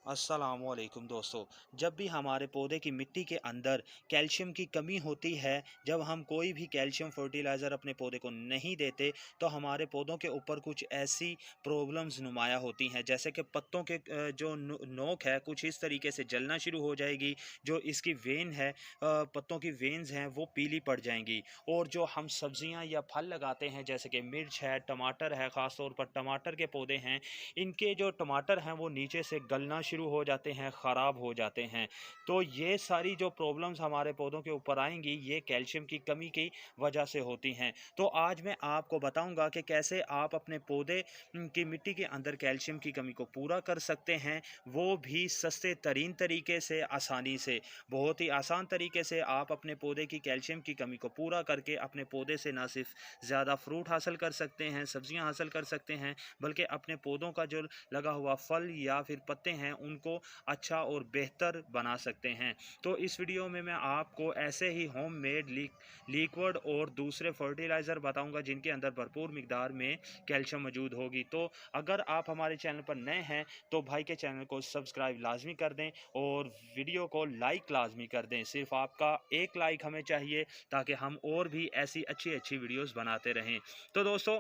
अस्सलामुअलैकुम दोस्तों। जब भी हमारे पौधे की मिट्टी के अंदर कैल्शियम की कमी होती है, जब हम कोई भी कैल्शियम फर्टिलाइज़र अपने पौधे को नहीं देते, तो हमारे पौधों के ऊपर कुछ ऐसी प्रॉब्लम्स नुमाया होती हैं, जैसे कि पत्तों के जो नोक है कुछ इस तरीके से जलना शुरू हो जाएगी। जो इसकी वेन है, पत्तों की वेन्स हैं वो पीली पड़ जाएंगी। और जो हम सब्जियां या फल लगाते हैं जैसे कि मिर्च है, टमाटर है, ख़ास तौर पर टमाटर के पौधे हैं, इनके जो टमाटर हैं वो नीचे से गलना शुरू हो जाते हैं, ख़राब हो जाते हैं। तो ये सारी जो प्रॉब्लम्स हमारे पौधों के ऊपर आएँगी, ये कैल्शियम की कमी की वजह से होती हैं। तो आज मैं आपको बताऊँगा कि कैसे आप अपने पौधे की मिट्टी के अंदर कैल्शियम की कमी को पूरा कर सकते हैं, वो भी सस्ते तरीन तरीके से, आसानी से। बहुत ही आसान तरीके से आप अपने पौधे की कैल्शियम की कमी को पूरा करके अपने पौधे से ना सिर्फ ज़्यादा फ्रूट हासिल कर सकते हैं, सब्जियां हासिल कर सकते हैं, बल्कि अपने पौधों का जो लगा हुआ फल या फिर पत्ते हैं उनको अच्छा और बेहतर बना सकते हैं। तो इस वीडियो में मैं आपको ऐसे ही होममेड लिक्विड और दूसरे फर्टिलाइज़र बताऊंगा जिनके अंदर भरपूर मिकदार में कैल्शियम मौजूद होगी। तो अगर आप हमारे चैनल पर नए हैं तो भाई के चैनल को सब्सक्राइब लाजमी कर दें और वीडियो को लाइक लाजमी कर दें। सिर्फ आपका एक लाइक हमें चाहिए ताकि हम और भी ऐसी अच्छी अच्छी वीडियोस बनाते रहें। तो दोस्तों,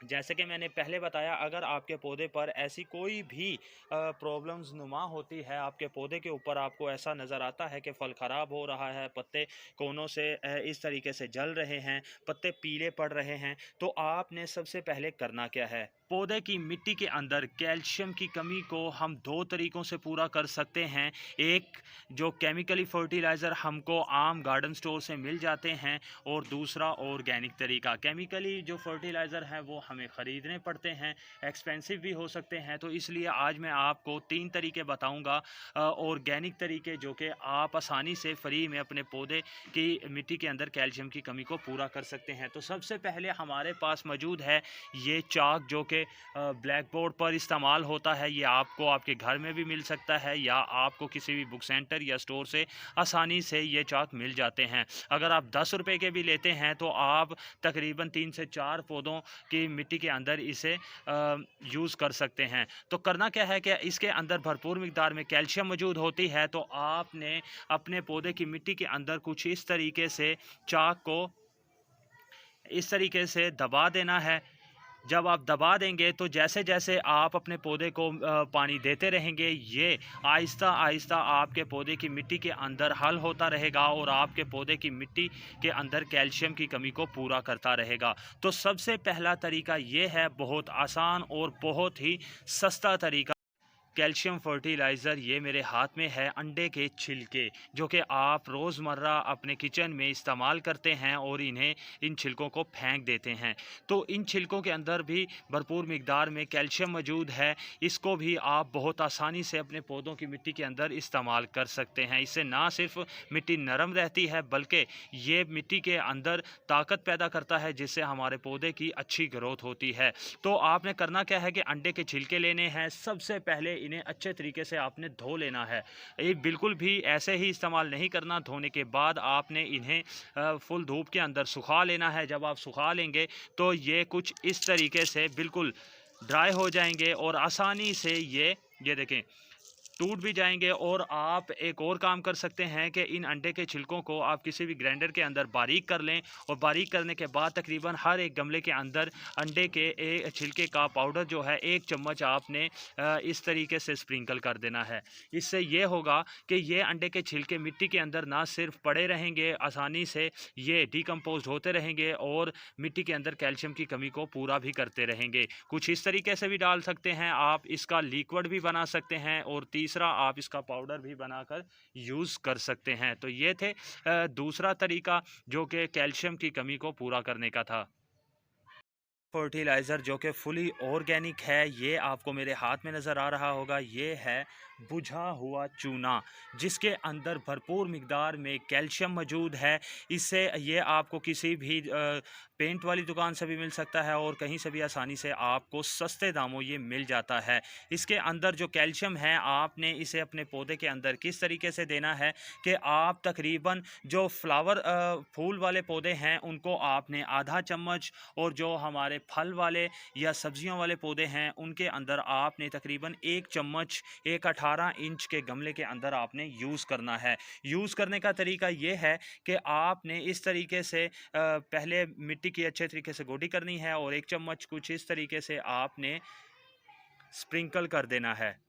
जैसे कि मैंने पहले बताया, अगर आपके पौधे पर ऐसी कोई भी प्रॉब्लम्स नुमा होती है, आपके पौधे के ऊपर आपको ऐसा नज़र आता है कि फल ख़राब हो रहा है, पत्ते कोनों से इस तरीके से जल रहे हैं, पत्ते पीले पड़ रहे हैं, तो आपने सबसे पहले करना क्या है? पौधे की मिट्टी के अंदर कैल्शियम की कमी को हम दो तरीक़ों से पूरा कर सकते हैं। एक, जो केमिकली फर्टिलाइज़र हमको आम गार्डन स्टोर से मिल जाते हैं, और दूसरा ऑर्गेनिक तरीका। केमिकली जो फर्टिलाइज़र हैं वो हमें ख़रीदने पड़ते हैं, एक्सपेंसिव भी हो सकते हैं, तो इसलिए आज मैं आपको 3 तरीके बताऊंगा ऑर्गेनिक तरीके, जो कि आप आसानी से फ्री में अपने पौधे की मिट्टी के अंदर कैल्शियम की कमी को पूरा कर सकते हैं। तो सबसे पहले हमारे पास मौजूद है ये चाक, जो कि ब्लैक बोर्ड पर इस्तेमाल होता है। ये आपको आपके घर में भी मिल सकता है या आपको किसी भी बुक सेंटर या स्टोर से आसानी से ये चाक मिल जाते हैं। अगर आप 10 रुपए के भी लेते हैं तो आप तकरीबन 3 से 4 पौधों की मिट्टी के अंदर इसे यूज़ कर सकते हैं। तो करना क्या है कि इसके अंदर भरपूर मिकदार में कैल्शियम मौजूद होती है, तो आपने अपने पौधे की मिट्टी के अंदर कुछ इस तरीके से चाक को इस तरीके से दबा देना है। जब आप दबा देंगे तो जैसे-जैसे आप अपने पौधे को पानी देते रहेंगे, ये आहिस्ता-आहिस्ता आपके पौधे की मिट्टी के अंदर हल होता रहेगा और आपके पौधे की मिट्टी के अंदर कैल्शियम की कमी को पूरा करता रहेगा। तो सबसे पहला तरीका ये है, बहुत आसान और बहुत ही सस्ता तरीका कैल्शियम फर्टिलाइज़र। ये मेरे हाथ में है अंडे के छिलके, जो कि आप रोज़मर्रा अपने किचन में इस्तेमाल करते हैं और इन छिलकों को फेंक देते हैं। तो इन छिलकों के अंदर भी भरपूर मिकदार में कैल्शियम मौजूद है। इसको भी आप बहुत आसानी से अपने पौधों की मिट्टी के अंदर इस्तेमाल कर सकते हैं। इससे ना सिर्फ मिट्टी नरम रहती है, बल्कि ये मिट्टी के अंदर ताकत पैदा करता है, जिससे हमारे पौधे की अच्छी ग्रोथ होती है। तो आपने करना क्या है कि अंडे के छिलके लेने हैं। सबसे पहले इन्हें अच्छे तरीके से आपने धो लेना है। ये बिल्कुल भी ऐसे ही इस्तेमाल नहीं करना। धोने के बाद आपने इन्हें फुल धूप के अंदर सुखा लेना है। जब आप सुखा लेंगे तो ये कुछ इस तरीके से बिल्कुल ड्राई हो जाएंगे और आसानी से ये देखें टूट भी जाएंगे। और आप एक और काम कर सकते हैं कि इन अंडे के छिलकों को आप किसी भी ग्राइंडर के अंदर बारीक कर लें, और बारीक करने के बाद तकरीबन हर एक गमले के अंदर अंडे के छिलके का पाउडर जो है 1 चम्मच आपने इस तरीके से स्प्रिंकल कर देना है। इससे ये होगा कि ये अंडे के छिलके मिट्टी के अंदर ना सिर्फ पड़े रहेंगे, आसानी से ये डिकम्पोज होते रहेंगे और मिट्टी के अंदर कैल्शियम की कमी को पूरा भी करते रहेंगे। कुछ इस तरीके से भी डाल सकते हैं आप, इसका लिक्विड भी बना सकते हैं, और तीसरा आप इसका पाउडर भी बनाकर यूज़ कर सकते हैं। तो ये थे दूसरा तरीका, जो कि कैल्शियम की कमी को पूरा करने का था। फर्टिलाइज़र जो कि फुली ऑर्गेनिक है, ये आपको मेरे हाथ में नज़र आ रहा होगा। ये है बुझा हुआ चूना, जिसके अंदर भरपूर मिकदार में कैल्शियम मौजूद है। इससे ये आपको किसी भी पेंट वाली दुकान से भी मिल सकता है और कहीं से भी आसानी से आपको सस्ते दामों ये मिल जाता है। इसके अंदर जो कैल्शियम है, आपने इसे अपने पौधे के अंदर किस तरीके से देना है कि आप तकरीबन जो फूल वाले पौधे हैं उनको आपने आधा चम्मच, और जो हमारे फल वाले या सब्जियों वाले पौधे हैं उनके अंदर आपने तकरीबन 1 चम्मच एक 18 इंच के गमले के अंदर आपने यूज़ करना है। यूज़ करने का तरीका ये है कि आपने इस तरीके से पहले मिट्टी की अच्छे तरीके से गोडी करनी है और 1 चम्मच कुछ इस तरीके से आपने स्प्रिंकल कर देना है।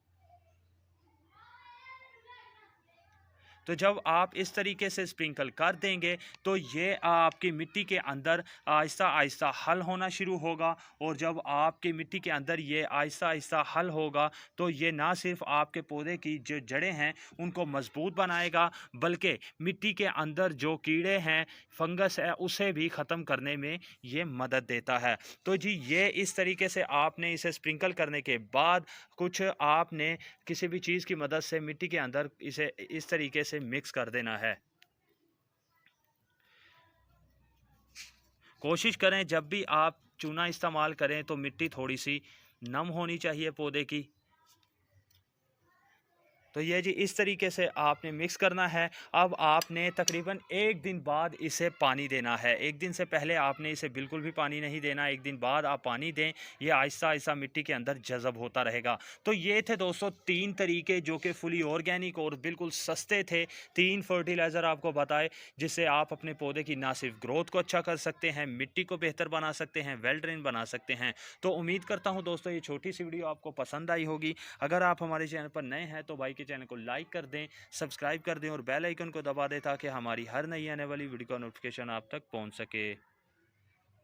तो जब आप इस तरीके से स्प्रिंकल कर देंगे तो ये आपकी मिट्टी के अंदर आहिस्ता आहिस्ता हल होना शुरू होगा, और जब आपकी मिट्टी के अंदर ये आहिस्ता आहिस्ता हल होगा तो ये ना सिर्फ आपके पौधे की जो जड़ें हैं उनको मजबूत बनाएगा, बल्कि मिट्टी के अंदर जो कीड़े हैं, फंगस है, उसे भी ख़त्म करने में ये मदद देता है। तो जी ये इस तरीके से आपने इसे स्प्रिंकल करने के बाद कुछ आपने किसी भी चीज़ की मदद से मिट्टी के अंदर इसे इस तरीके से मिक्स कर देना है। कोशिश करें जब भी आप चूना इस्तेमाल करें तो मिट्टी थोड़ी सी नम होनी चाहिए पौधे की। तो ये जी इस तरीके से आपने मिक्स करना है। अब आपने तकरीबन 1 दिन बाद इसे पानी देना है। 1 दिन से पहले आपने इसे बिल्कुल भी पानी नहीं देना, 1 दिन बाद आप पानी दें, ये आहिस्ता-आहिस्ता मिट्टी के अंदर जज़ब होता रहेगा। तो ये थे दोस्तों 3 तरीके जो कि फुली ऑर्गेनिक और बिल्कुल सस्ते थे। 3 फर्टिलाइज़र आपको बताए जिससे आप अपने पौधे की ना सिर्फ ग्रोथ को अच्छा कर सकते हैं, मिट्टी को बेहतर बना सकते हैं, वेल ड्रेन बना सकते हैं। तो उम्मीद करता हूँ दोस्तों ये छोटी-सी वीडियो आपको पसंद आई होगी। अगर आप हमारे चैनल पर नए हैं तो भाई के चैनल को लाइक कर दें, सब्सक्राइब कर दें और बेल आइकन को दबा दें ताकि हमारी हर नई आने वाली वीडियो का नोटिफिकेशन आप तक पहुंच सके।